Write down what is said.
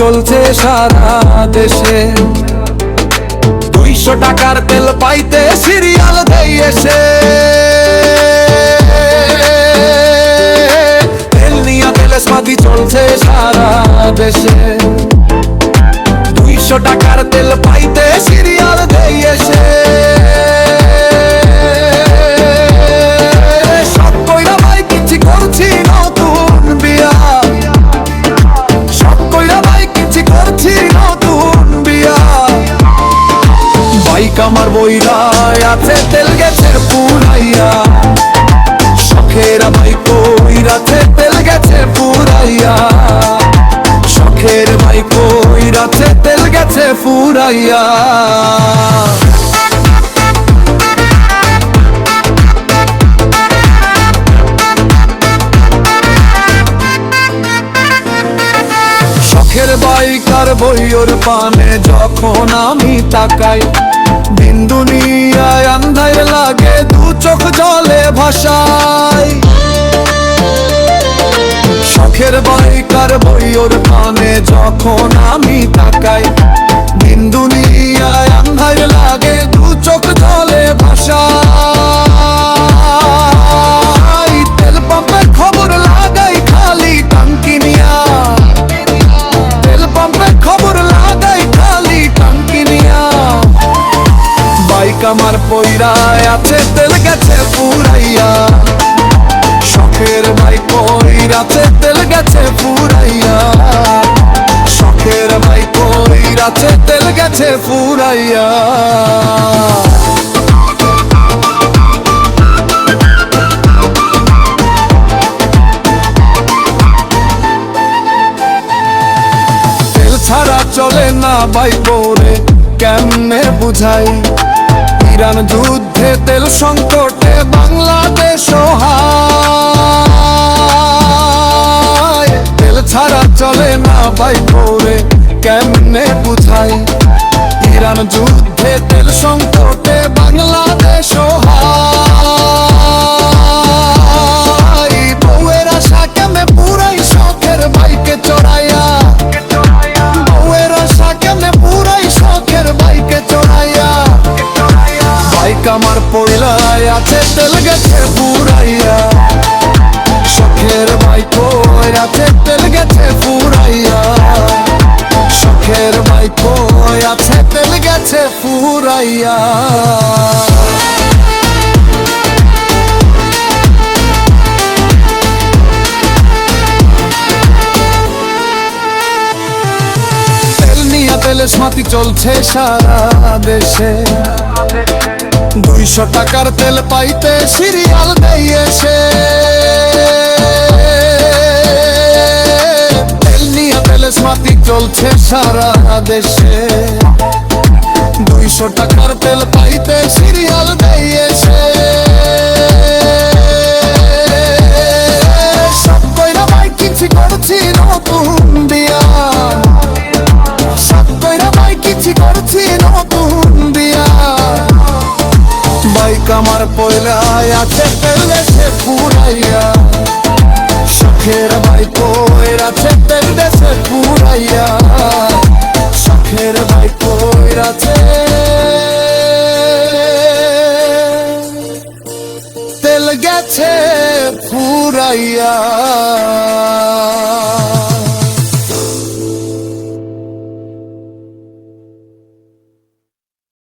চলছে সারা দেশে। 200 টাকার তেল পাইতে সিরিয়াল দেই এসে। তেল নিয়া তেলেসমাতি চলছে সারা দেশে। 200 টাকার তেল পাইতে সিরিয়াল দেই এসে। সব কইরা ভাই কিছু করছি নতুন বিয়া। সব কইরা ভাই কিছু করছি নতুন বিয়া। বাইক আমার বইরায় আছে তেল গেছে পুরাইয়া। শখের ভাই কইরাছে তেল গেছে পুরাইয়া। শখের ভাই কইরাছে তেল গেছে পুরাইয়া। শখের বাইক আর বইয়ের পানে যখন আমি তাকাই, দিন দুনিয়ায় আন্ধার লাগে, দু চোখ জলে ভাসাই। শখের বাইক আর বইয়ের পানে যখন আমি তাকাই, দিন দুনিয়ায় আন্ধার লাগে, দু চোখ জলে ভাসাই। তেল পাম্পের খবর লাগাই খালি টাঙ্কি নিয়া। তেল পাম্পের খবর লাগাই খালি টাঙ্কি নিয়া। বাইক আমার পইরায় আছে তেল গেছে পুরাইয়া। শখের বাইক পইরাছে তেল গেছে পুরাইয়া। শখের বাইক পইরাছে তেল গেছে পুরাইয়া। তেল ছাড়া চলে না বাইক রে কেমনে বুঝাই। ইরান যুদ্ধে তেল সংকটে বাংলাদেশ সহায়। তেল ছাড়া চলে না বাইক রে কেমনে বুঝাই। ইরান যুদ্ধে তেল সংকটে বাংলাদেশ সহায়। বউয়ের আশা কেমনে পুরাই শখের বাইকে চড়াইয়া। বউয়ের আশা কেমনে পুরাই শখের বাইকে চড়াইয়া। বাইক আমার পইলায় আছে তেল গেছে পুরাইয়া। শখের বাইক আছে তেল গেছে পুরাইয়া। শখের বাইক আছে তেল গেছে পুরাইয়া। তেল নিয়া তেলেসমাতি চলছে সারা দেশে। 200 টাকার তেল পাইতে সিরিয়াল দেই এসে। তেল নিয়া তেলেসমাতি চলছে সারা দেশে। 200 টাকার তেল পাইতে সিরিয়াল দেই এসে। সব কইরা ভাই কিছু করছি নতুন বিয়া। সব কইরা ভাই কিছু করছি নতুন বিয়া। বাইক আমার পয়লায় আছে তেল গেছে পুরাইয়া। শখের বাইক আছে তেল গেছে পুরাইয়া। শখের বাইক আছে তেল গেছে পুরাইয়া।